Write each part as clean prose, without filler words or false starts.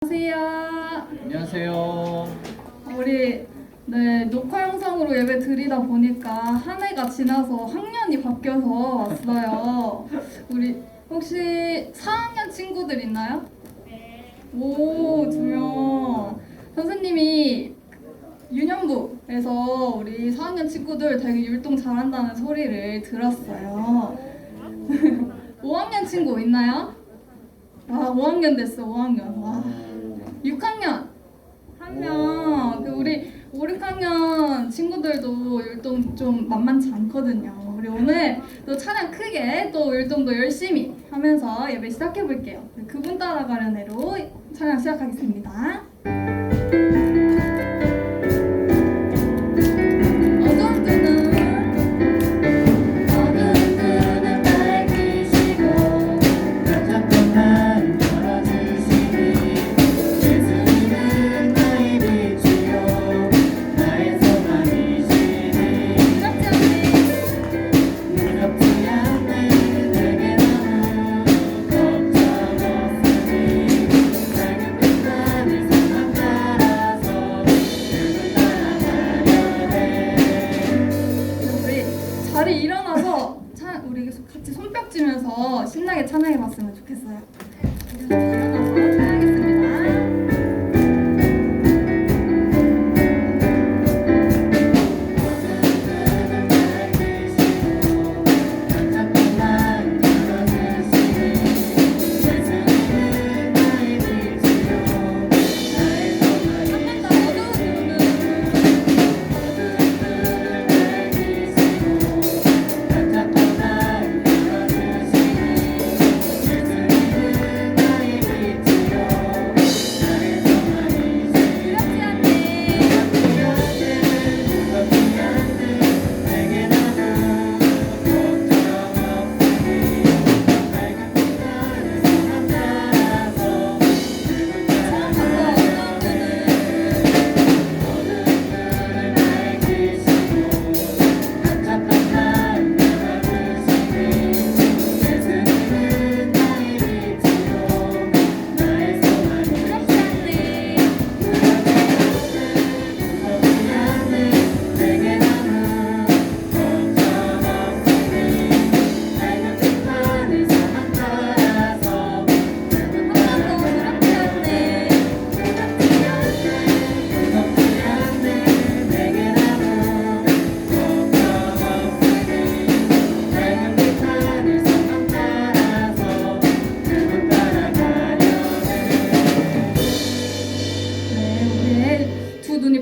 안녕하세요. 안녕하세요. 우리 녹화 영상으로 예배 드리다 보니까 한 해가 지나서 학년이 바뀌어서 왔어요. 우리 혹시 4학년 친구들 있나요? 네. 오, 2명. 선생님이 유년부에서 우리 4학년 친구들 되게 율동 잘한다는 소리를 들었어요. 5학년 친구 있나요? 아, 5학년 됐어, 5학년. 와. 6학년 한 명. 우리 5, 6학년 친구들도 율동 좀 만만치 않거든요. 우리 오늘 또 찬양 크게 또 율동도 열심히 하면서 예배 시작해 볼게요. 그분 따라가는 애로 찬양 시작하겠습니다. 자리 일어나서 우리 같이 손뼉치면서 신나게 찬양해봤으면 좋겠어요. 일어나서 찬양하겠습니다.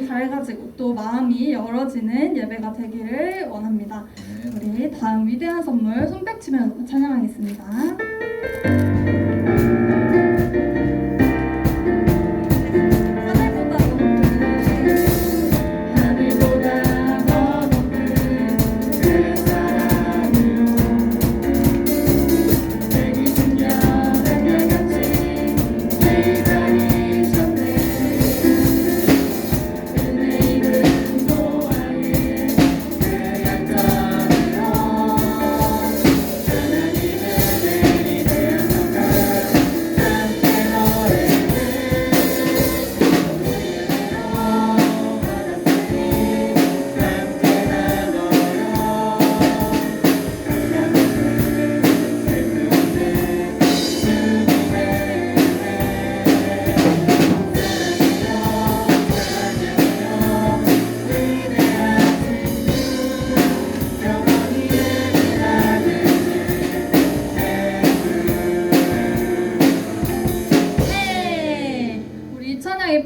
밝아지고 또 마음이 열어지는 예배가 되기를 원합니다. 우리 다음 위대한 선물 손뼉치면서 찬양하겠습니다.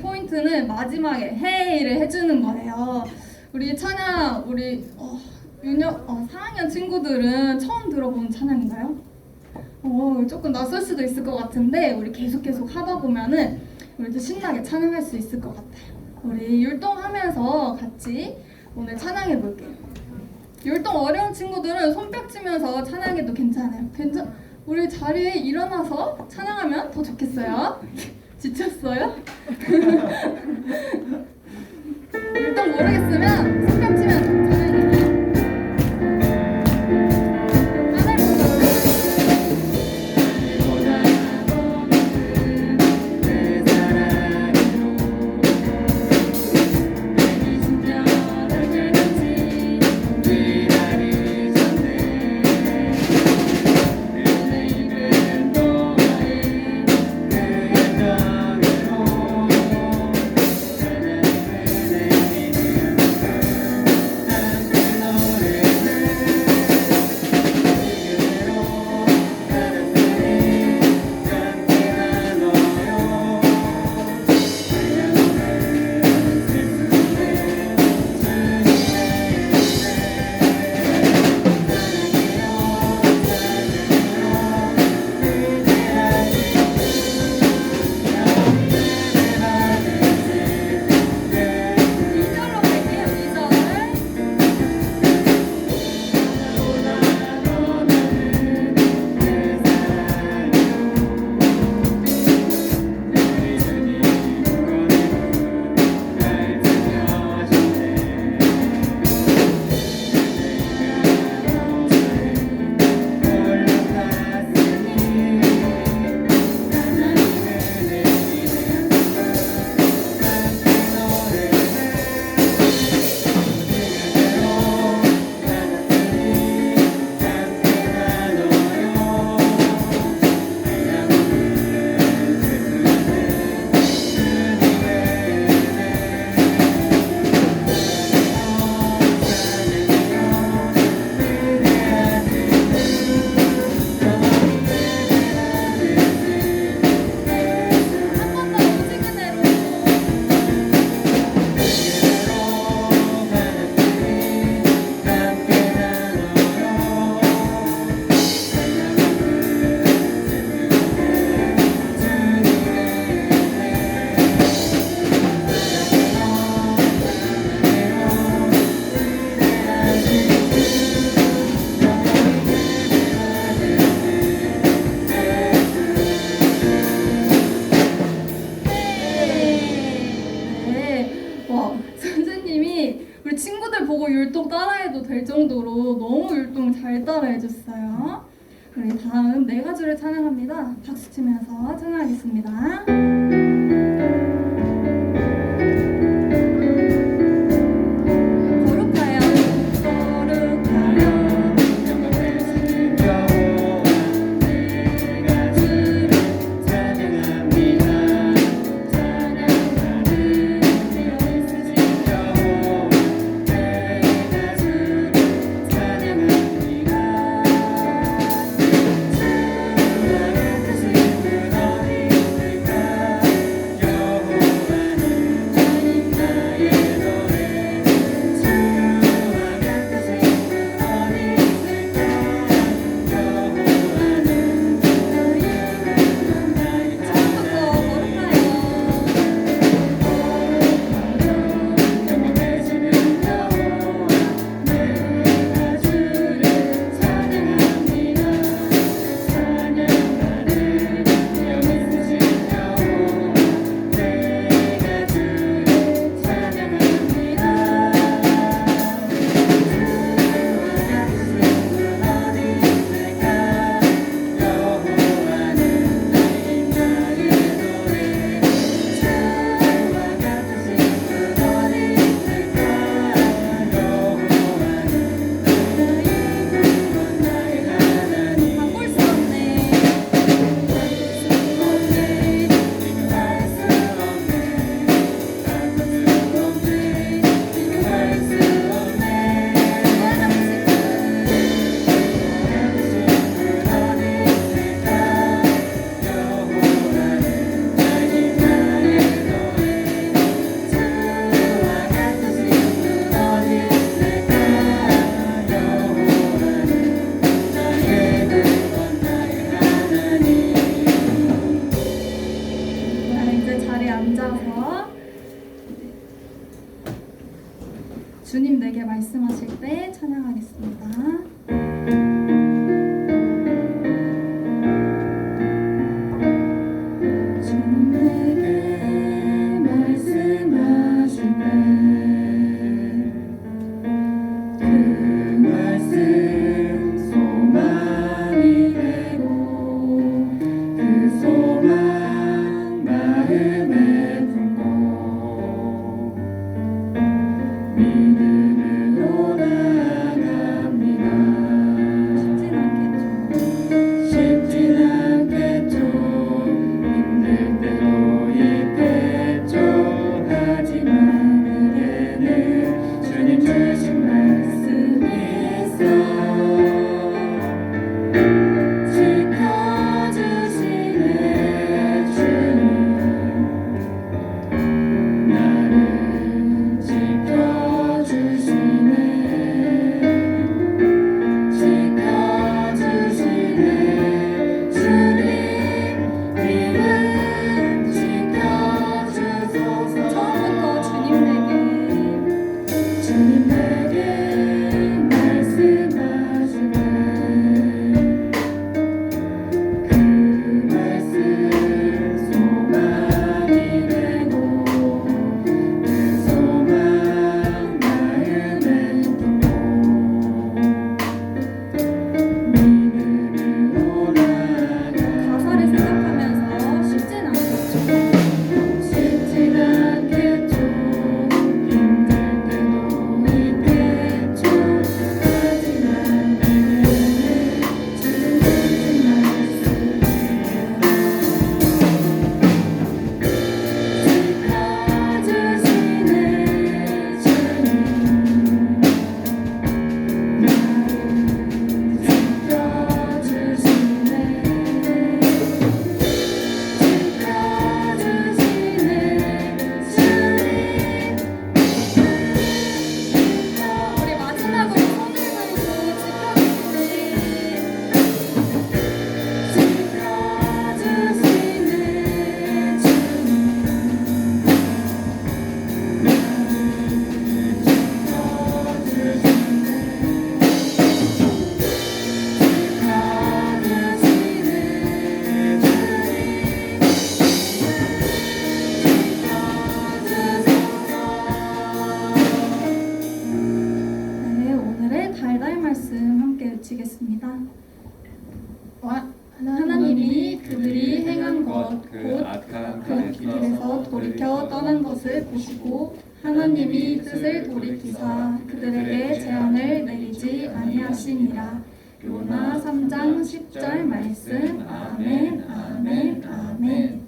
포인트는 마지막에 헤이를 해주는 거예요. 우리 찬양, 우리 4학년 친구들은 처음 들어보는 찬양인가요? 조금 낯설 수도 있을 것 같은데 우리 계속 하다 보면은 우리도 신나게 찬양할 수 있을 것 같아요. 우리 율동하면서 같이 오늘 찬양해 볼게요. 율동 어려운 친구들은 손뼉치면서 찬양해도 괜찮아요. 우리 자리에 일어나서 찬양하면 더 좋겠어요. 지쳤어요? 일단 모르겠으면 손뼉치면 찬양해요. 하늘보다 보고 율동 따라해도 될 정도로 너무 율동 잘 따라해줬어요. 우리 다음 네 가지를 찬양합니다. 박수 치면서 찬양하겠습니다. 주님 내게 말씀하실 때 찬양하겠습니다. 주님 내게 말씀하실 때 그 말씀 소망이 되고 그 소망 마음에 품고 믿음으로 나아갑니다. 앞에서 돌이켜 떠난 것을 보시고 하나님이 뜻을 돌이키사 그들에게 재앙을 내리지 아니하시니라. 요나 3장 10절 말씀. 아멘, 아멘, 아멘.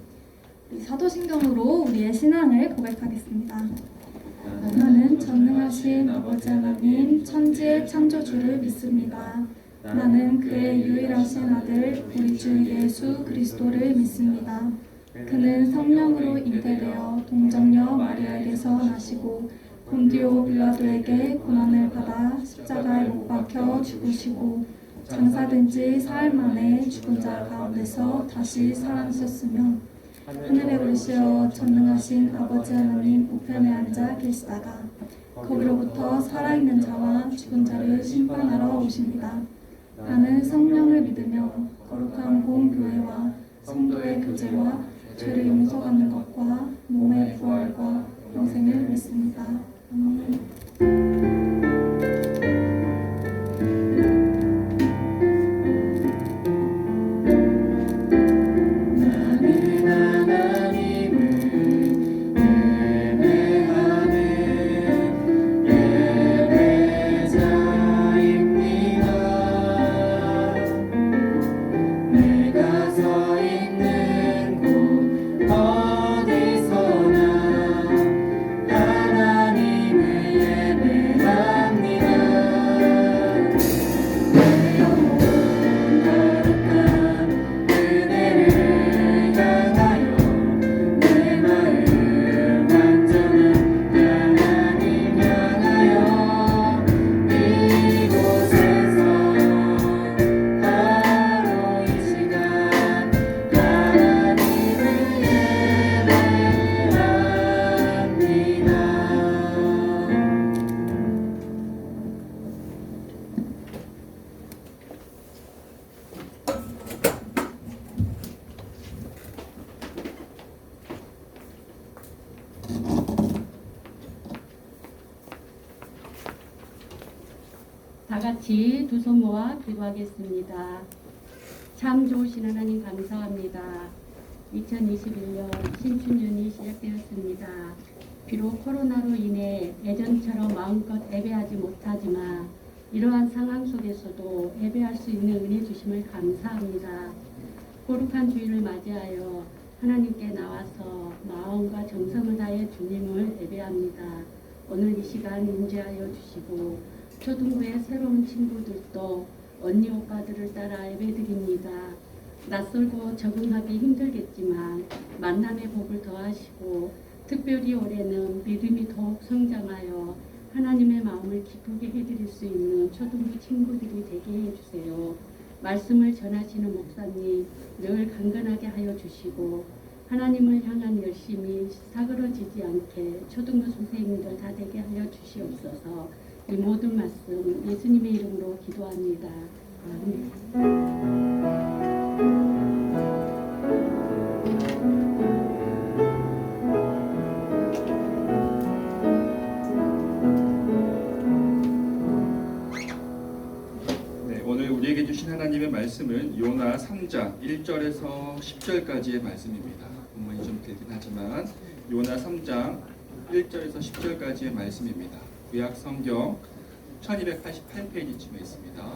사도신경으로 우리의 신앙을 고백하겠습니다. 나는 전능하신 아버지 하나님 천지의 창조주를 믿습니다. 나는 그의 유일하신 아들 우리 주 예수 그리스도를 믿습니다. 그는 성령으로 잉태되어 동정녀 마리아에게서 나시고 본디오 빌라도에게 고난을 받아 십자가에 못 박혀 죽으시고 장사된 지 사흘 만에 죽은 자 가운데서 다시 살아나셨으며 하늘에 오르시어 전능하신 아버지 하나님 우편에 앉아 계시다가 거기로부터 살아있는 자와 죽은 자를 심판하러 오십니다. 나는 성령을 믿으며 거룩한 공교회와 성도의 교제와 죄를 용서받는 것과 몸의 부활과 영생을 믿습니다. 아멘. 다 같이 두 손 모아 기도하겠습니다. 참 좋으신 하나님 감사합니다. 2021년 신춘년이 시작되었습니다. 비록 코로나로 인해 예전처럼 마음껏 예배하지 못하지만 이러한 상황 속에서도 예배할 수 있는 은혜 주심을 감사합니다. 거룩한 주일을 맞이하여 하나님께 나와서 마음과 정성을 다해 주님을 예배합니다. 오늘 이 시간 인도하여 주시고 초등부의 새로운 친구들도 언니 오빠들을 따라 예배드립니다. 낯설고 적응하기 힘들겠지만 만남의 복을 더하시고 특별히 올해는 믿음이 더욱 성장하여 하나님의 마음을 기쁘게 해드릴 수 있는 초등부 친구들이 되게 해주세요. 말씀을 전하시는 목사님 늘 강건하게 하여 주시고 하나님을 향한 열심이 사그러지지 않게 초등부 선생님들 다 되게 하여 주시옵소서. 이 모든 말씀 예수님의 이름으로 기도합니다. 아멘. 오늘 우리에게 주신 하나님의 말씀은 요나 3장 1절에서 10절까지의 말씀입니다. 본문이 좀 되긴 하지만 요나 3장 1절에서 10절까지의 말씀입니다. 구약 성경 1288페이지쯤에 있습니다.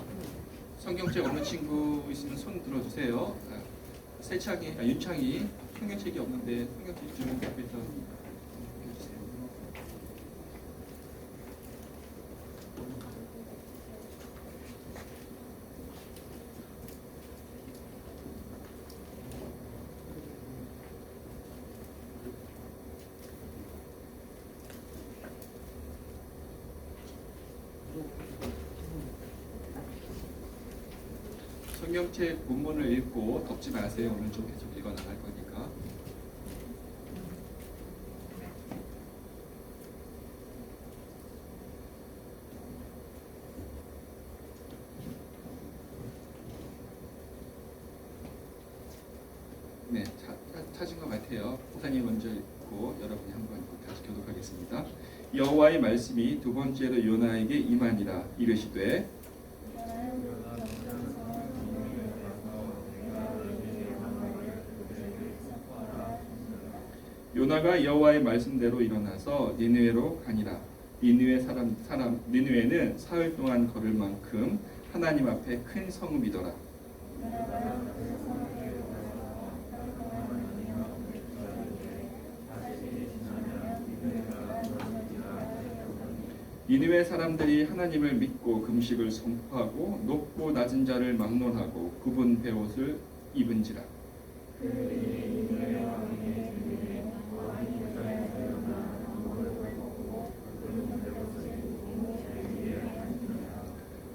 성경책 없는 친구 있으면 손 들어주세요. 윤창이 성경책이 없는데 성경책 좀 옆에서 해주세요. 성경책 본문을 읽고 덮지 마세요. 오늘 좀 계속 읽어 나갈 거니까. 네, 찾은 것 같아요. 목사님 먼저 읽고 여러분이 한번 다시 교독하겠습니다. 여호와의 말씀이 두 번째로 요나에게 임하니라. 이르시되 요나 요나가 여호와의 말씀대로 일어나서 니느웨로 가니라. 니느웨는 사흘 동안 걸을 만큼 하나님 앞에 큰 성읍이더라. 니느웨 사람들이 하나님을 믿고 금식을 선포하고 높고 낮은 자를 막론하고 굽은 베옷을 입은지라.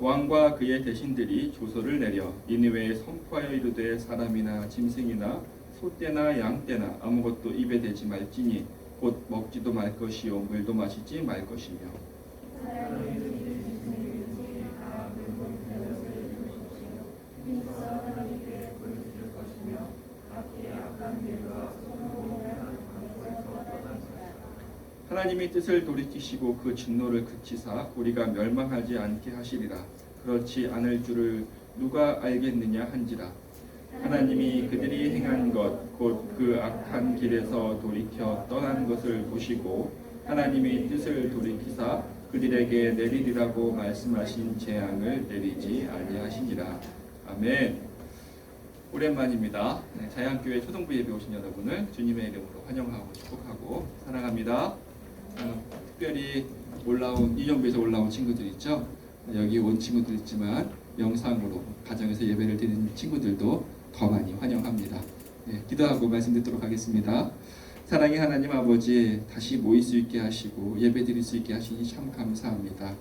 왕과 그의 대신들이 조서를 내려 니느웨에 선포하여 이르되 사람이나 짐승이나 소떼나 양떼나 아무것도 입에 대지 말지니 곧 먹지도 말 것이요 물도 마시지 말 것이며. 하나님이 뜻을 돌이키시고 그 진노를 그치사 우리가 멸망하지 않게 하시리라. 그렇지 않을 줄을 누가 알겠느냐 한지라. 하나님이 그들이 행한 것 곧 그 악한 길에서 돌이켜 떠난 것을 보시고 하나님이 뜻을 돌이키사 그들에게 내리리라고 말씀하신 재앙을 내리지 아니하시니라. 아멘. 오랜만입니다. 자양교회 초등부 예배 오신 여러분을 주님의 이름으로 환영하고 축복하고 사랑합니다. 특별히 이정부에서 올라온 친구들 있죠. 여기 온 친구들 있지만 영상으로 가정에서 예배를 드리는 친구들도 더 많이 환영합니다. 기도하고 말씀 듣도록 하겠습니다. 사랑의 하나님 아버지, 다시 모일 수 있게 하시고 예배 드릴 수 있게 하시니 참 감사합니다.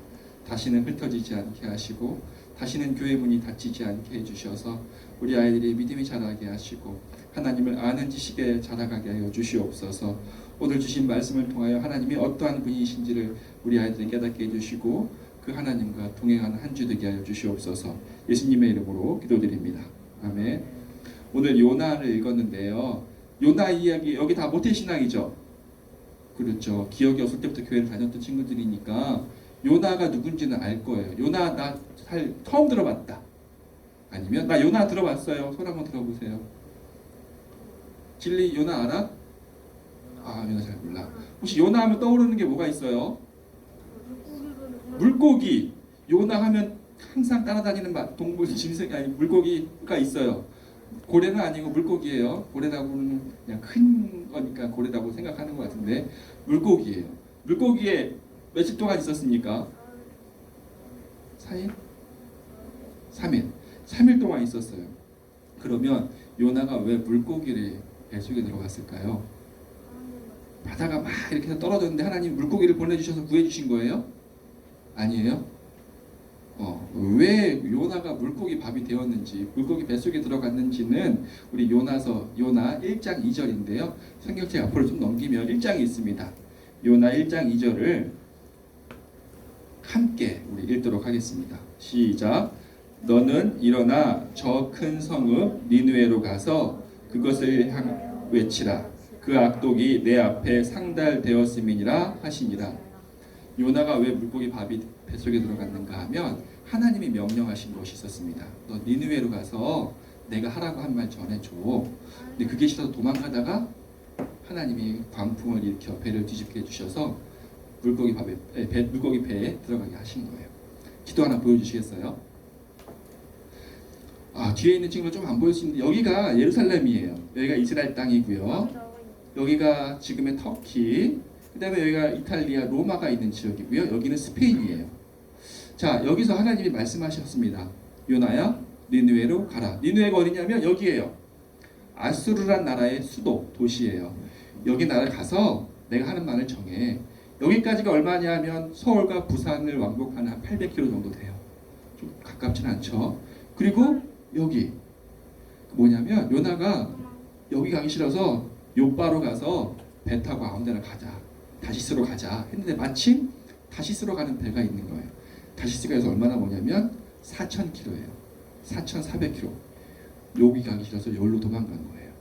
다시는 흩어지지 않게 하시고 다시는 교회 문이 닫히지 않게 해주셔서 우리 아이들이 믿음이 자라게 하시고 하나님을 아는 지식에 자라가게 하여 주시옵소서. 오늘 주신 말씀을 통하여 하나님이 어떠한 분이신지를 우리 아이들이 깨닫게 해주시고 그 하나님과 동행하는 한 주 되게 하여 주시옵소서. 예수님의 이름으로 기도드립니다. 아멘. 오늘 요나를 읽었는데요. 요나 이야기 여기 다 모태신앙이죠. 그렇죠. 기억이 없을 때부터 교회를 다녔던 친구들이니까 요나가 누군지는 알 거예요. 요나 나 처음 들어봤다. 아니면 나 요나 들어봤어요. 손 한번 들어보세요. 진리 요나 알아? 아, 요나 잘 몰라. 혹시 요나 하면 떠오르는 게 뭐가 있어요? 물고기. 요나 하면 항상 따라다니는 동물 짐승이 아니 물고기가 있어요. 고래는 아니고 물고기예요. 고래라고는 그냥 큰 거니까 고래라고 생각하는 것 같은데 물고기예요. 물고기에 며칠 동안 있었습니까? 4일? 3일. 3일 동안 있었어요. 그러면 요나가 왜 물고기를 뱃속에 들어갔을까요? 바다가 막 이렇게 해서 떨어졌는데 하나님 물고기를 보내주셔서 구해주신 거예요? 아니에요? 왜 요나가 물고기 밥이 되었는지, 물고기 뱃속에 들어갔는지는 우리 요나 1장 2절인데요. 성경책 앞으로 좀 넘기면 1장이 있습니다. 요나 1장 2절을 함께 우리 읽도록 하겠습니다. 시작. 너는 일어나 저 큰 성읍 니느웨로 가서 그것을 향 외치라. 그 악독이 내 앞에 상달되었음이니라 하시니라. 요나가 왜 물고기 밥이 뱃속에 들어갔는가 하면 하나님이 명령하신 것이 있었습니다. 너 니느웨로 가서 내가 하라고 한 말 전해줘. 근데 그게 싫어서 도망가다가 하나님이 광풍을 일으켜 배를 뒤집게 해주셔서 물고기 배에 들어가게 하신 거예요. 기도 하나 보여주시겠어요? 뒤에 있는 친구가 좀 안 보일 수 있는데 여기가 예루살렘이에요. 여기가 이스라엘 땅이고요. 여기가 지금의 터키, 그 다음에 여기가 이탈리아 로마가 있는 지역이고요. 여기는 스페인이에요. 자, 여기서 하나님이 말씀하셨습니다. 요나야 니느웨로 가라. 니느웨가 어디냐면 여기에요. 아수르란 나라의 수도 도시예요. 여기 나라를 가서 내가 하는 말을 정해. 여기까지가 얼마냐 하면 서울과 부산을 왕복하는 한 800km 정도 돼요. 좀 가깝진 않죠. 그리고 여기 뭐냐면 요나가 여기 가기 싫어서 요바로 가서 배 타고 아무 데나 가자. 다시스로 가자 했는데 마침 다시스로 가는 배가 있는 거예요. 다시스가 여기서 얼마나 뭐냐면 4,000km예요. 4,400km. 여기 가기 싫어서 여기로 도망간 거예요.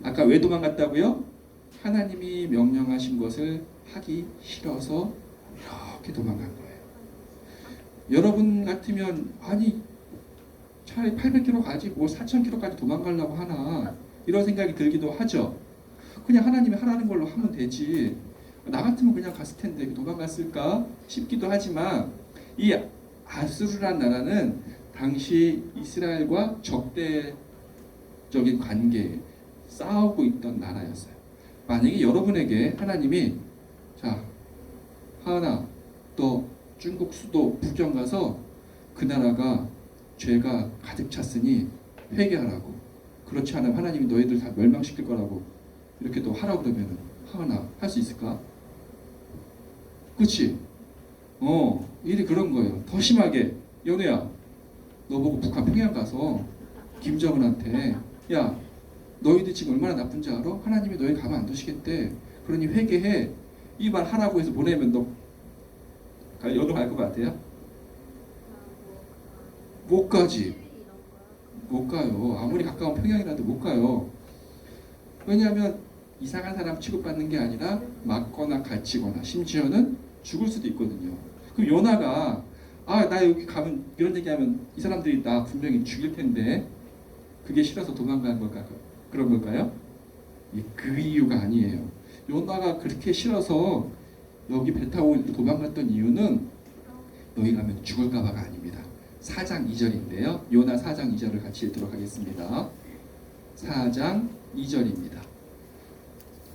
아까 왜 도망갔다고요? 하나님이 명령하신 것을 하기 싫어서 이렇게 도망간 거예요. 여러분 같으면 아니 차라리 800km 가지 뭐 4,000km까지 도망가려고 하나 이런 생각이 들기도 하죠. 그냥 하나님이 하라는 걸로 하면 되지. 나 같으면 그냥 갔을 텐데 도망갔을까 싶기도 하지만 이 아수르란 나라는 당시 이스라엘과 적대적인 관계에 싸우고 있던 나라였어요. 만약에 여러분에게 하나님이 자 하은아 너 중국 수도 북경 가서 그 나라가 죄가 가득 찼으니 회개하라고, 그렇지 않으면 하나님이 너희들 다 멸망시킬 거라고 이렇게 또 하라고 그러면 하은아 할 수 있을까? 그렇지? 일이 그런 거예요. 더 심하게 연우야 너 보고 북한 평양 가서 김정은한테 야 너희들 지금 얼마나 나쁜지 알아? 하나님이 너희 가만 안 두시겠대. 그러니 회개해. 이 말 하라고 해서 보내면 너 연우 갈 것 같아요? 못 가지. 못 가요. 아무리 가까운 평양이라도 못 가요. 왜냐하면 이상한 사람 취급받는 게 아니라 맞거나 갇히거나 심지어는 죽을 수도 있거든요. 그럼 요나가 나 여기 가면 이런 얘기하면 이 사람들이 나 분명히 죽일 텐데 그게 싫어서 도망가는 걸까? 그런 걸까요? 그 이유가 아니에요. 요나가 그렇게 싫어서 여기 배 타고 도망갔던 이유는 너희 가면 죽을까 봐가 아닙니다. 4장 2절인데요. 요나 4장 2절을 같이 읽도록 하겠습니다. 4장 2절입니다.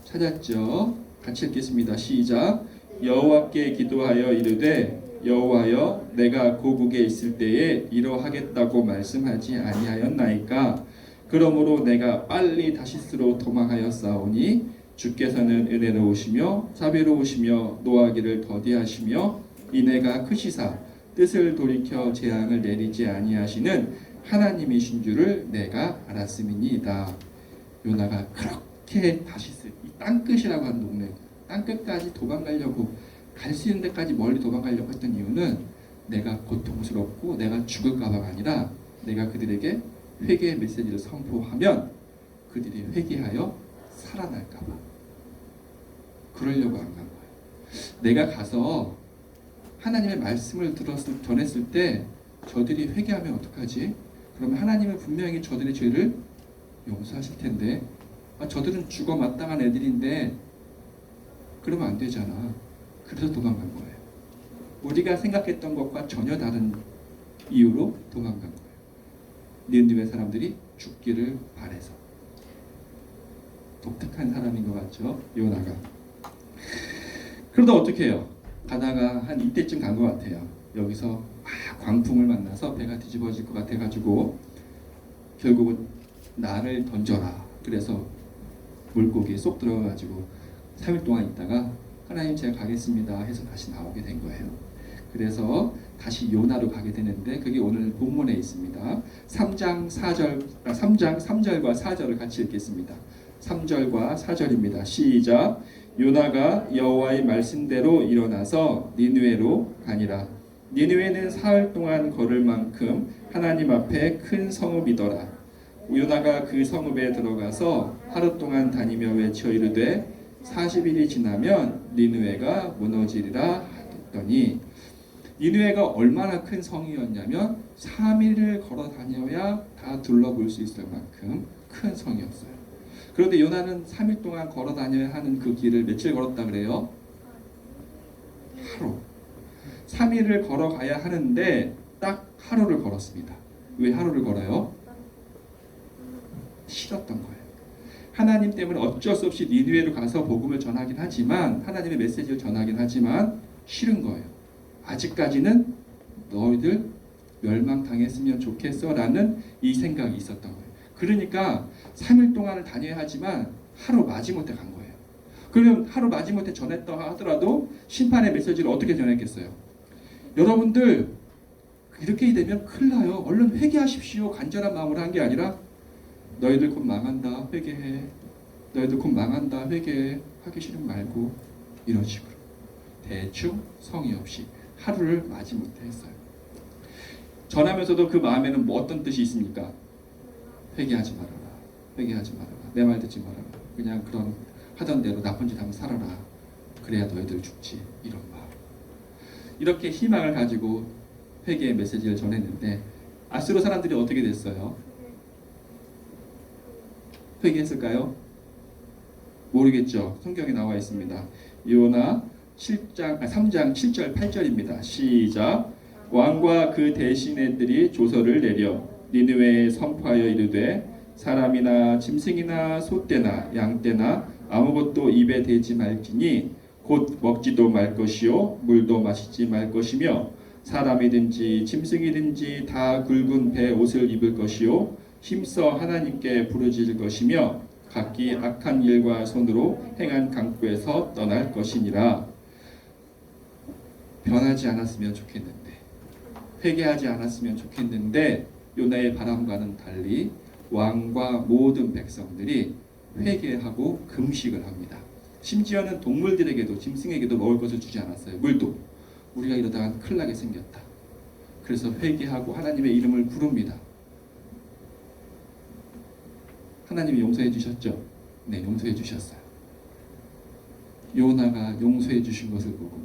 찾았죠? 같이 읽겠습니다. 시작. 여호와께 기도하여 이르되 여호와여 내가 고국에 있을 때에 이러하겠다고 말씀하지 아니하였나이까. 그러므로 내가 빨리 다시스로 도망하였사오니 주께서는 은혜로우시며 자비로우시며 노하기를 더디하시며 인애가 크시사 뜻을 돌이켜 재앙을 내리지 아니하시는 하나님이신 줄을 내가 알았음이니이다. 요나가 그렇게 다시스 이 땅끝이라고 하는 동네 땅끝까지 도망가려고 갈 수 있는 데까지 멀리 도망가려고 했던 이유는 내가 고통스럽고 내가 죽을까 봐가 아니라 내가 그들에게 회개의 메시지를 선포하면 그들이 회개하여 살아날까 봐 그러려고 안 간 거예요. 내가 가서 하나님의 말씀을 전했을 때 저들이 회개하면 어떡하지? 그러면 하나님은 분명히 저들의 죄를 용서하실 텐데 저들은 죽어 마땅한 애들인데 그러면 안 되잖아. 그래서 도망간 거예요. 우리가 생각했던 것과 전혀 다른 이유로 도망간 거예요. 니느웨 사람들이 죽기를 바래서. 독특한 사람인 것 같죠? 요나가. 그러다 어떻게 해요? 가다가 한 이때쯤 간 것 같아요. 여기서 광풍을 만나서 배가 뒤집어질 것 같아가지고 결국은 나를 던져라. 그래서 물고기에 쏙 들어가가지고 3일 동안 있다가 하나님 제가 가겠습니다 해서 다시 나오게 된 거예요. 그래서 다시 요나로 가게 되는데 그게 오늘 본문에 있습니다. 3장 3절과 4절을 같이 읽겠습니다. 3절과 4절입니다. 시작. 요나가 여호와의 말씀대로 일어나서 니느웨로 가니라. 니느웨는 사흘 동안 걸을 만큼 하나님 앞에 큰 성읍이더라. 요나가 그 성읍에 들어가서 하루 동안 다니며 외쳐 이르되 40일이 지나면 니느웨가 무너지리라 하더니 니느웨가 얼마나 큰 성이었냐면 3일을 걸어 다녀야 다 둘러볼 수 있을 만큼 큰 성이었어요. 그런데 요나는 3일 동안 걸어 다녀야 하는 그 길을 며칠 걸었다 그래요? 하루. 3일을 걸어가야 하는데 딱 하루를 걸었습니다. 왜 하루를 걸어요? 싫었던 거예요. 하나님 때문에 어쩔 수 없이 니느웨로 가서 복음을 전하긴 하지만 하나님의 메시지를 전하긴 하지만 싫은 거예요. 아직까지는 너희들 멸망당했으면 좋겠어 라는 이 생각이 있었던 거예요. 그러니까 3일 동안을 다녀야 하지만 하루 마지못해 간 거예요. 그러면 하루 마지못해 전했다 하더라도 심판의 메시지를 어떻게 전했겠어요? 여러분들 이렇게 되면 큰일 나요. 얼른 회개하십시오. 간절한 마음으로 한 게 아니라 너희들 곧 망한다 회개해. 너희들 곧 망한다 회개해. 하기 싫으면 말고 이런 식으로 대충 성의 없이 하루를 마지못해 했어요. 전하면서도 그 마음에는 뭐 어떤 뜻이 있습니까? 회개하지 말아라. 회개하지 말아라. 내 말 듣지 말아라. 그냥 그런 하던 대로 나쁜 짓 하면 살아라. 그래야 너희들 죽지. 이런 마음. 이렇게 희망을 가지고 회개의 메시지를 전했는데 아수르 사람들이 어떻게 됐어요? 회개했을까요? 모르겠죠. 성경에 나와 있습니다. 요나 3장 7절 8절입니다. 시작. 왕과 그 대신들이 조서를 내려 니느웨에 선포하여 이르되 사람이나 짐승이나 소떼나 양떼나 아무것도 입에 대지 말지니 곧 먹지도 말 것이요 물도 마시지 말 것이며 사람이든지 짐승이든지 다 굵은 배 옷을 입을 것이요 힘써 하나님께 부르짖을 것이며 각기 악한 일과 손으로 행한 강구에서 떠날 것이니라. 변하지 않았으면 좋겠는데, 회개하지 않았으면 좋겠는데 요나의 바람과는 달리 왕과 모든 백성들이 회개하고 금식을 합니다. 심지어는 동물들에게도 짐승에게도 먹을 것을 주지 않았어요. 물도. 우리가 이러다가 큰일 나게 생겼다. 그래서 회개하고 하나님의 이름을 부릅니다. 하나님이 용서해 주셨죠? 네, 용서해 주셨어요. 요나가 용서해 주신 것을 보고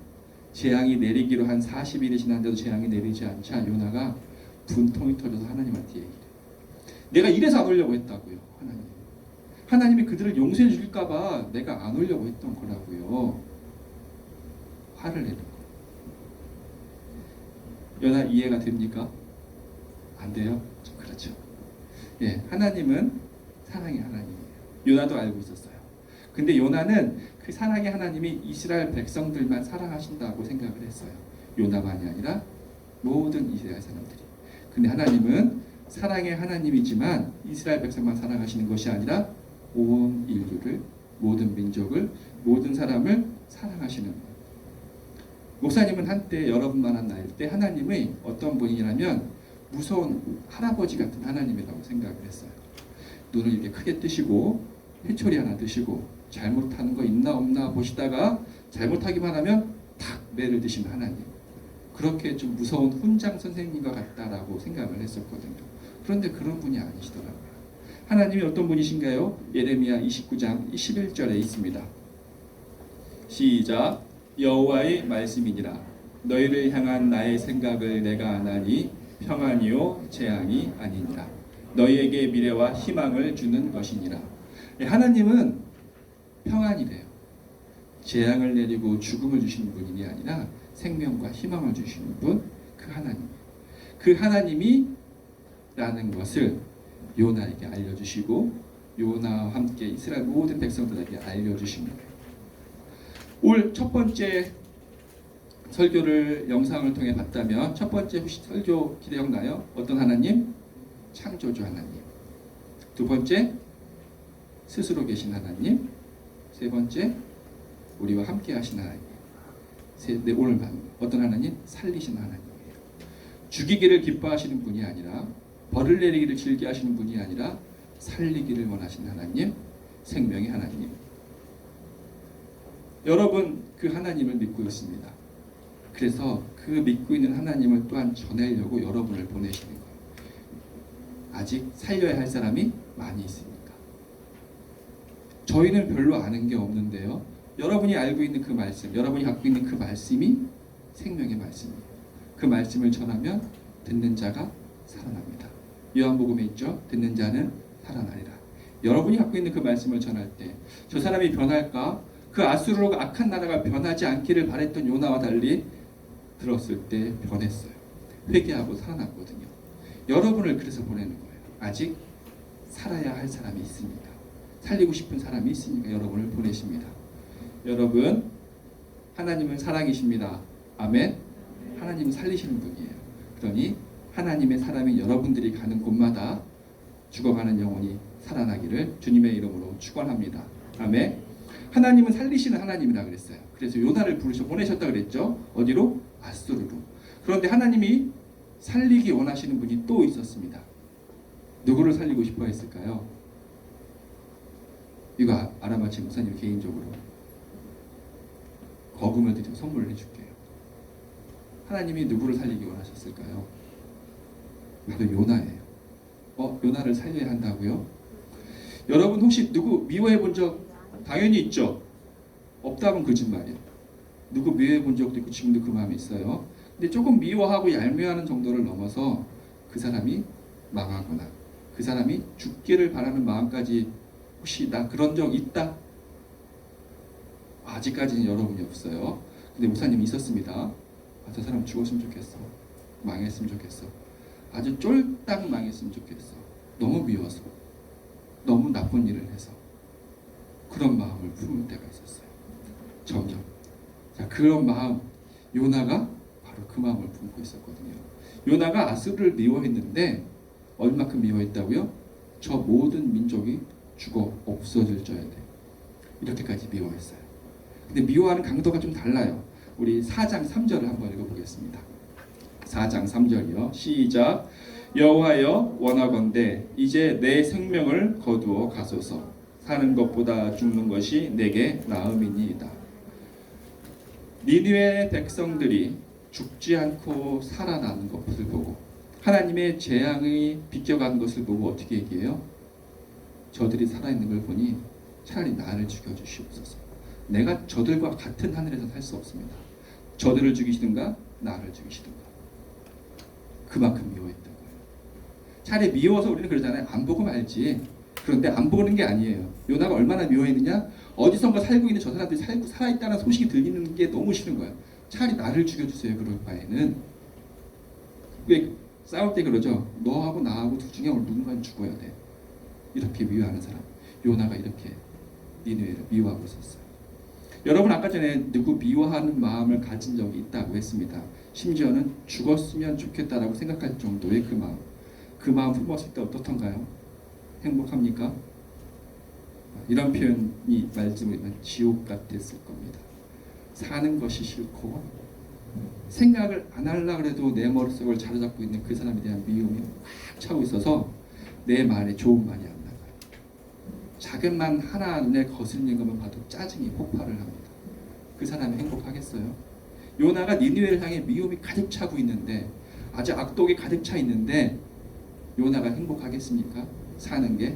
재앙이 내리기로 한 40일이 지났는데도 재앙이 내리지 않자 요나가 분통이 터져서 하나님한테 얘기해요. 내가 이래서 안 오려고 했다고요. 하나님이 그들을 용서해 줄까 봐 내가 안 오려고 했던 거라고요. 화를 내는 거예요. 요나 이해가 됩니까? 안 돼요? 그렇죠. 예, 하나님은 사랑의 하나님이에요. 요나도 알고 있었어요. 근데 요나는 그 사랑의 하나님이 이스라엘 백성들만 사랑하신다고 생각을 했어요. 요나만이 아니라 모든 이스라엘 사람들이. 근데 하나님은 사랑의 하나님이지만 이스라엘 백성만 사랑하시는 것이 아니라 온 인류를, 모든 민족을, 모든 사람을 사랑하시는 거예요. 목사님은 한때 여러분 만한 나일 때 하나님의 어떤 분이냐면 무서운 할아버지 같은 하나님이라고 생각을 했어요. 눈을 이렇게 크게 뜨시고 회초리 하나 드시고 잘못하는 거 있나 없나 보시다가 잘못하기만 하면 탁 매를 드시는 하나님. 그렇게 좀 무서운 훈장 선생님과 같다라고 생각을 했었거든요. 그런데 그런 분이 아니시더라고요. 하나님이 어떤 분이신가요? 예레미야 29장 21절에 있습니다. 시작. 여호와의 말씀이니라. 너희를 향한 나의 생각을 내가 아나니 평안이요 재앙이 아니니라. 너희에게 미래와 희망을 주는 것이니라. 하나님은 평안이래요. 재앙을 내리고 죽음을 주시는 분이 아니라 생명과 희망을 주시는 분, 그 하나님. 그 하나님이 라는 것을 요나에게 알려주시고 요나와 함께 이스라엘 모든 백성들에게 알려주신 거예요. 올 첫 번째 설교를 영상을 통해 봤다면 첫 번째 혹시 설교 기억나요? 어떤 하나님? 창조주 하나님. 두 번째 스스로 계신 하나님. 세 번째 우리와 함께 하신 하나님. 오늘 어떤 하나님? 살리신 하나님이에요. 죽이기를 기뻐하시는 분이 아니라 벌을 내리기를 즐겨하시는 분이 아니라 살리기를 원하시는 하나님, 생명의 하나님. 여러분 그 하나님을 믿고 있습니다. 그래서 그 믿고 있는 하나님을 또한 전하려고 여러분을 보내시는 거예요. 아직 살려야 할 사람이 많이 있습니다. 저희는 별로 아는 게 없는데요. 여러분이 알고 있는 그 말씀, 여러분이 갖고 있는 그 말씀이 생명의 말씀이에요. 그 말씀을 전하면 듣는 자가 살아납니다. 요한복음에 있죠. 듣는 자는 살아나리라. 여러분이 갖고 있는 그 말씀을 전할 때 저 사람이 변할까? 그 아수르로 악한 나라가 변하지 않기를 바랬던 요나와 달리 들었을 때 변했어요. 회개하고 살아났거든요. 여러분을 그래서 보내는 거예요. 아직 살아야 할 사람이 있습니다. 살리고 싶은 사람이 있으니까 여러분을 보내십니다. 여러분, 하나님은 사랑이십니다. 아멘. 하나님은 살리시는 분이에요. 그러니 하나님의 사람인 여러분들이 가는 곳마다 죽어가는 영혼이 살아나기를 주님의 이름으로 축원합니다. 아멘. 하나님은 살리시는 하나님이라 그랬어요. 그래서 요나를 보내셨다 그랬죠. 어디로? 아수르로. 그런데 하나님이 살리기 원하시는 분이 또 있었습니다. 누구를 살리고 싶어 했을까요? 이거 알아맞힌 목사님 개인적으로 거금을 드리고 선물을 해줄게요. 하나님이 누구를 살리기 원하셨을까요? 바로 요나예요. 요나를 살려야 한다고요? 여러분 혹시 누구 미워해 본 적 당연히 있죠? 없다면 거짓말이에요. 누구 미워해 본 적도 있고 지금도 그 마음이 있어요. 근데 조금 미워하고 얄미워하는 정도를 넘어서 그 사람이 망하거나 그 사람이 죽기를 바라는 마음까지 혹시 나 그런 적 있다? 아직까지는 여러분이 없어요. 근데 목사님이 있었습니다. 저 사람 죽었으면 좋겠어. 망했으면 좋겠어. 아주 쫄딱 망했으면 좋겠어. 너무 미워서. 너무 나쁜 일을 해서. 그런 마음을 품을 때가 있었어요. 점점. 자, 그런 마음, 요나가 바로 그 마음을 품고 있었거든요. 요나가 아수르를 미워했는데 얼마큼 미워했다고요? 저 모든 민족이 죽어 없어져야 돼. 이렇게까지 미워했어요. 근데 미워하는 강도가 좀 달라요. 우리 4장 3절을 한번 읽어보겠습니다. 4장 3절이요. 시작. 여호와여 원하건대 이제 내 생명을 거두어 가소서. 사는 것보다 죽는 것이 내게 나음이니이다. 니느웨 백성들이 죽지 않고 살아나는 것을 보고 하나님의 재앙이 비껴가는 것을 보고 어떻게 얘기해요? 저들이 살아있는 걸 보니 차라리 나를 죽여주시옵소서. 내가 저들과 같은 하늘에서 살 수 없습니다. 저들을 죽이시든가 나를 죽이시든가. 그만큼 미워했던 거예요. 차라리 미워서 우리는 그러잖아요. 안 보고 말지. 그런데 안 보는 게 아니에요. 요나가 얼마나 미워했느냐? 어디선가 살고 있는 저 사람들이 살아있다는 소식이 들리는 게 너무 싫은 거예요. 차라리 나를 죽여주세요. 그럴 바에는. 왜 싸울 때 그러죠? 너하고 나하고 둘 중에 누군가는 죽어야 돼. 이렇게 미워하는 사람. 요나가 이렇게 니느웨를 미워하고 있었어요. 여러분 아까 전에 누구 미워하는 마음을 가진 적이 있다고 했습니다. 심지어는 죽었으면 좋겠다라고 생각할 정도의 그 마음. 그 마음 품었을 때 어떻던가요? 행복합니까? 이런 표현이 말씀드리면 지옥 같았을 겁니다. 사는 것이 싫고 생각을 안 하려고 해도 내 머릿속을 자로잡고 있는 그 사람에 대한 미움이 꽉 차고 있어서 내 말에 좋은 말이 안 나가요. 작은 말 하나 눈에 거슬리는 것만 봐도 짜증이 폭발을 합니다. 그 사람이 행복하겠어요? 요나가 니느웨를 향해 미움이 가득 차고 있는데 아주 악독이 가득 차 있는데 요나가 행복하겠습니까? 사는 게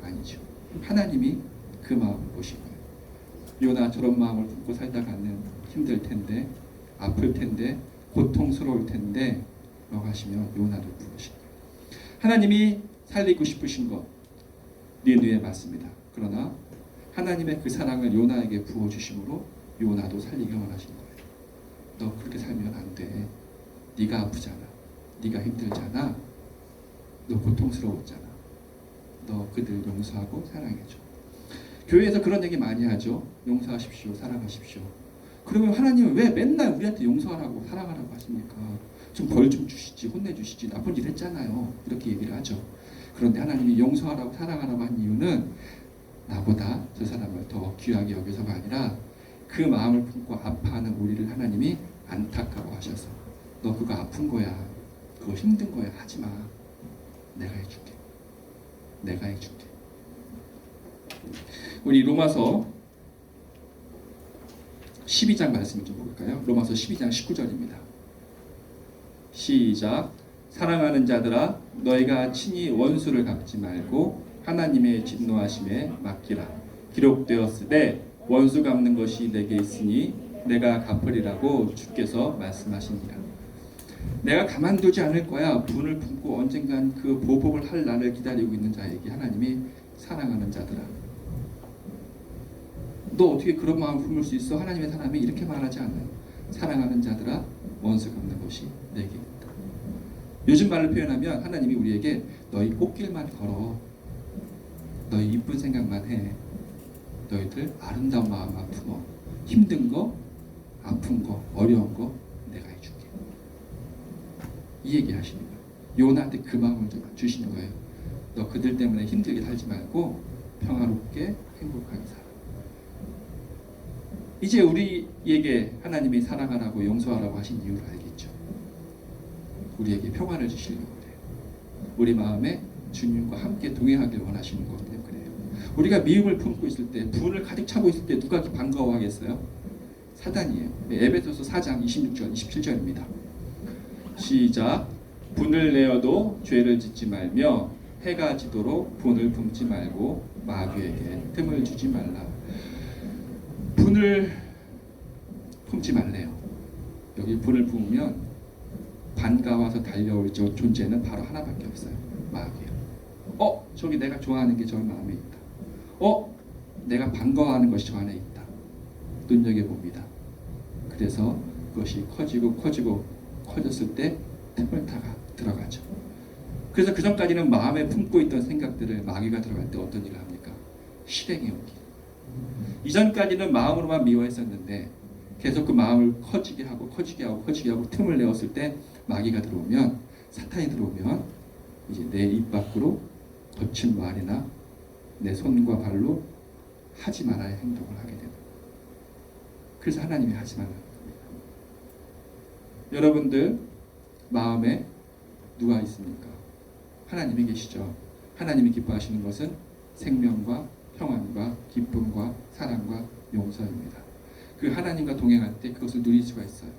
아니죠. 하나님이 그 마음을 보신 거예요. 요나 저런 마음을 품고 살다가는 힘들 텐데 아플 텐데 고통스러울 텐데 라고 하시며 요나를 부르신 거예요. 하나님이 살리고 싶으신 것 니느웨 맞습니다. 그러나 하나님의 그 사랑을 요나에게 부어주심으로 요나도 살리기 원하신 거예요. 너 그렇게 살면 안 돼. 네가 아프잖아. 네가 힘들잖아. 너 고통스러웠잖아. 너 그들 용서하고 사랑해줘. 교회에서 그런 얘기 많이 하죠. 용서하십시오. 사랑하십시오. 그러면 하나님은 왜 맨날 우리한테 용서하라고 사랑하라고 하십니까? 좀 벌 좀 주시지. 혼내주시지. 나쁜 일 했잖아요. 이렇게 얘기를 하죠. 그런데 하나님이 용서하라고 사랑하라고 한 이유는 나보다 저 사람을 더 귀하게 여겨서가 아니라 그 마음을 품고 아파하는 우리를 하나님이 안타까워하셔서 너 그거 아픈 거야. 그거 힘든 거야. 하지 마. 내가 해줄게. 내가 해줄게. 우리 로마서 12장 말씀을 좀 볼까요? 로마서 12장 19절입니다. 시작. 사랑하는 자들아 너희가 친히 원수를 갚지 말고 하나님의 진노하심에 맡기라. 기록되었으되 원수 갚는 것이 내게 있으니 내가 갚으리라고 주께서 말씀하시니라. 내가 가만두지 않을 거야. 분을 품고 언젠간 그 보복을 할 날을 기다리고 있는 자에게 하나님이 사랑하는 자들아 너 어떻게 그런 마음을 품을 수 있어? 하나님의 사람이 이렇게 말하지 않아요. 사랑하는 자들아 원수 갚는 것이 내게 있다. 요즘 말로 표현하면 하나님이 우리에게 너희 꽃길만 걸어. 너희 이쁜 생각만 해. 너희들 아름다운 마음만 품어. 힘든 거, 아픈 거, 어려운 거 내가 해줄게. 이 얘기 하시는 거예요. 요나한테 그 마음을 주시는 거예요. 너 그들 때문에 힘들게 살지 말고 평화롭게 행복하게 살아. 이제 우리에게 하나님이 사랑하라고 용서하라고 하신 이유를 알겠죠. 우리에게 평화를 주시려고 그래요. 우리 마음에 주님과 함께 동행하길 원하시는 것 때문에 그래요. 우리가 미움을 품고 있을 때, 분을 가득 차고 있을 때 누가 반가워하겠어요? 사단이에요. 에베소서 4장 26절, 27절입니다. 시작. 분을 내어도 죄를 짓지 말며 해가 지도록 분을 품지 말고 마귀에게 틈을 주지 말라. 분을 품지 말래요. 여기 분을 품으면 반가워서 달려올 존재는 바로 하나밖에 없어요. 마귀예요. 저기 내가 좋아하는 게 저 마음에 있다. 내가 반가워하는 것이 저 안에 있다. 눈여겨봅니다. 그래서 그것이 커지고 커졌을 때 틈을 타가 들어가죠. 그래서 그 전까지는 마음에 품고 있던 생각들을 마귀가 들어갈 때 어떤 일을 합니까? 실행해 옵니다. 이전까지는 마음으로만 미워했었는데 계속 그 마음을 커지게 하고 틈을 내었을 때 마귀가 들어오면, 사탄이 들어오면 이제 내 입 밖으로 거친 말이나 내 손과 발로 하지 말아야 행동을 하게 됩니다. 그래서 하나님이 하지 말라는 겁니다. 여러분들 마음에 누가 있습니까? 하나님이 계시죠. 하나님이 기뻐하시는 것은 생명과 평안과 기쁨과 사랑과 용서입니다. 그 하나님과 동행할 때 그것을 누릴 수가 있어요.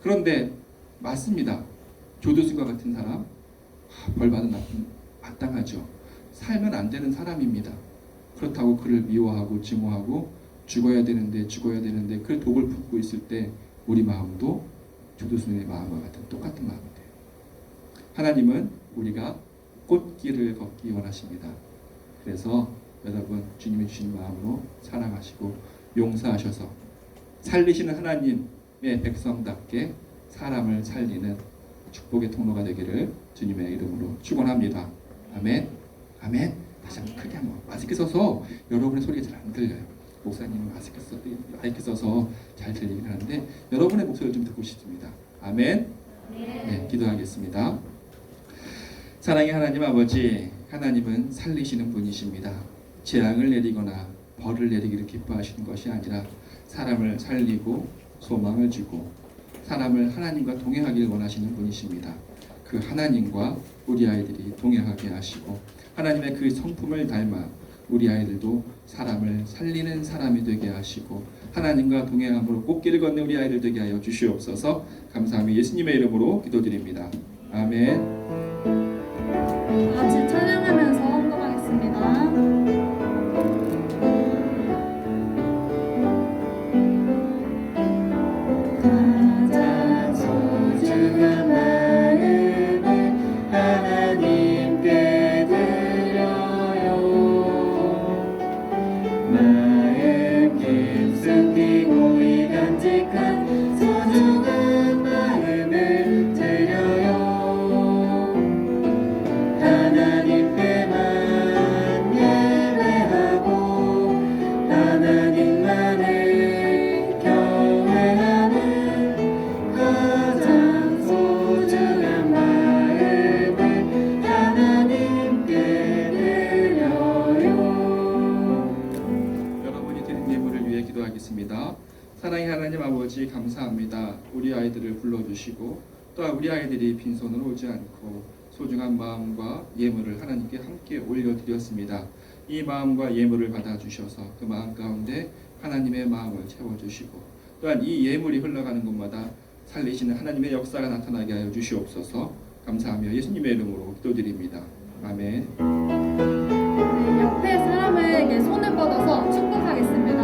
그런데 맞습니다. 조두순과 같은 사람 벌받은 마땅하죠. 살면 안 되는 사람입니다. 그렇다고 그를 미워하고 증오하고 죽어야 되는데 그 독을 품고 있을 때 우리 마음도 조두순의 마음과 같은 똑같은 마음이 돼요. 하나님은 우리가 꽃길을 걷기 원하십니다. 그래서 여러분 주님이 주신 마음으로 사랑하시고 용서하셔서 살리시는 하나님의 백성답게 사람을 살리는 축복의 통로가 되기를 주님의 이름으로 축원합니다. 아멘. 아멘. 다시 한번 크게 한번. 마스크 써서 여러분의 소리가 잘 안 들려요. 목사님은 마이크 써서 잘 들리긴 하는데 여러분의 목소리를 좀 듣고 싶습니다. 아멘. 네, 기도하겠습니다. 사랑의 하나님 아버지, 하나님은 살리시는 분이십니다. 재앙을 내리거나 벌을 내리기를 기뻐하시는 것이 아니라 사람을 살리고 소망을 주고 사람을 하나님과 동행하기를 원하시는 분이십니다. 그 하나님과 우리 아이들이 동행하게 하시고 하나님의 그 성품을 닮아 우리 아이들도 사람을 살리는 사람이 되게 하시고 하나님과 동행함으로 꽃길을 걷는 우리 아이들 되게 하여 주시옵소서. 감사하며 예수님의 이름으로 기도드립니다. 아멘. 같이 찬양하면서 헌금하겠습니다. 가장 소중한 마음을 하나님께 드려요. 마음 깊숙이 고이 간직한 소중한 마음을 드려요. 하나님께만 예배하고 하나님만을 경외하는 가장 소중한 마음을 하나님께 드려요. 여러분이 드린 예물을 위해 기도하겠습니다. 사랑의 하나님 아버지, 감사합니다. 우리 아이들을 불러주시고 또한 우리 아이들이 빈손으로 오지 않고 소중한 마음과 예물을 하나님께 함께 올려드렸습니다. 이 마음과 예물을 받아주셔서 그 마음 가운데 하나님의 마음을 채워주시고 또한 이 예물이 흘러가는 곳마다 살리시는 하나님의 역사가 나타나게 하여 주시옵소서. 감사하며 예수님의 이름으로 기도드립니다. 아멘. 네, 옆에 사람에게 손을 뻗어서 축복하겠습니다.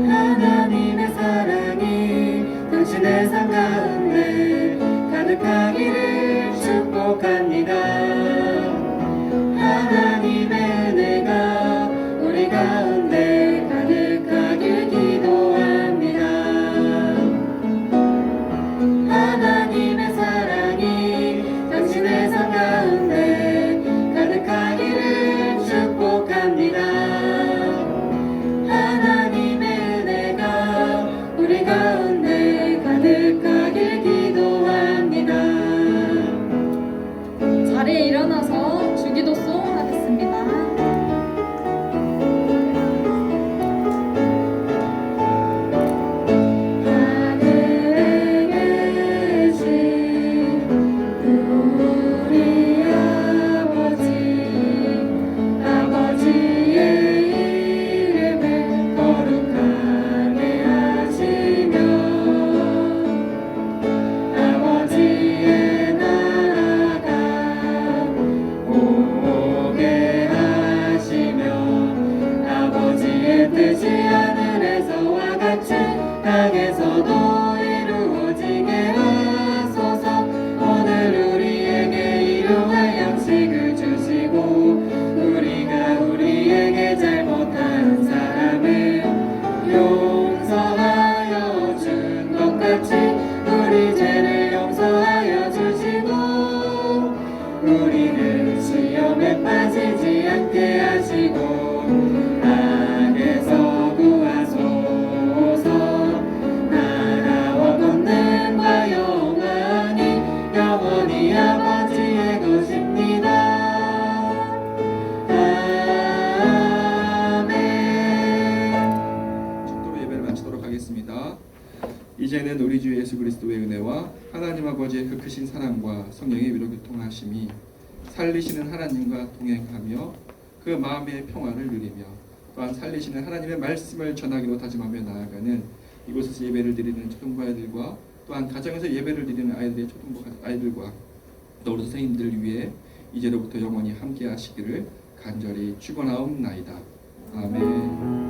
하나님의 사랑이 당신의 삶 가운데 가득하기를 축복합니다. 하나님의 은혜가 우리 가운데 가득하길 기도합니다. 하나님의 사랑이 당신의 삶 가운데 이제는 우리 주 예수 그리스도의 은혜와 하나님 아버지의 그 크신 사랑과 성령의 위로 교통하심이 살리시는 하나님과 동행하며 그 마음의 평화를 누리며 또한 살리시는 하나님의 말씀을 전하기로 다짐하며 나아가는 이곳에서 예배를 드리는 초등부 아이들과 또한 가정에서 예배를 드리는 아이들의 초등부 아이들과 더불어 선생님들을 위해 이제로부터 영원히 함께 하시기를 간절히 축원하옵나이다. 아멘.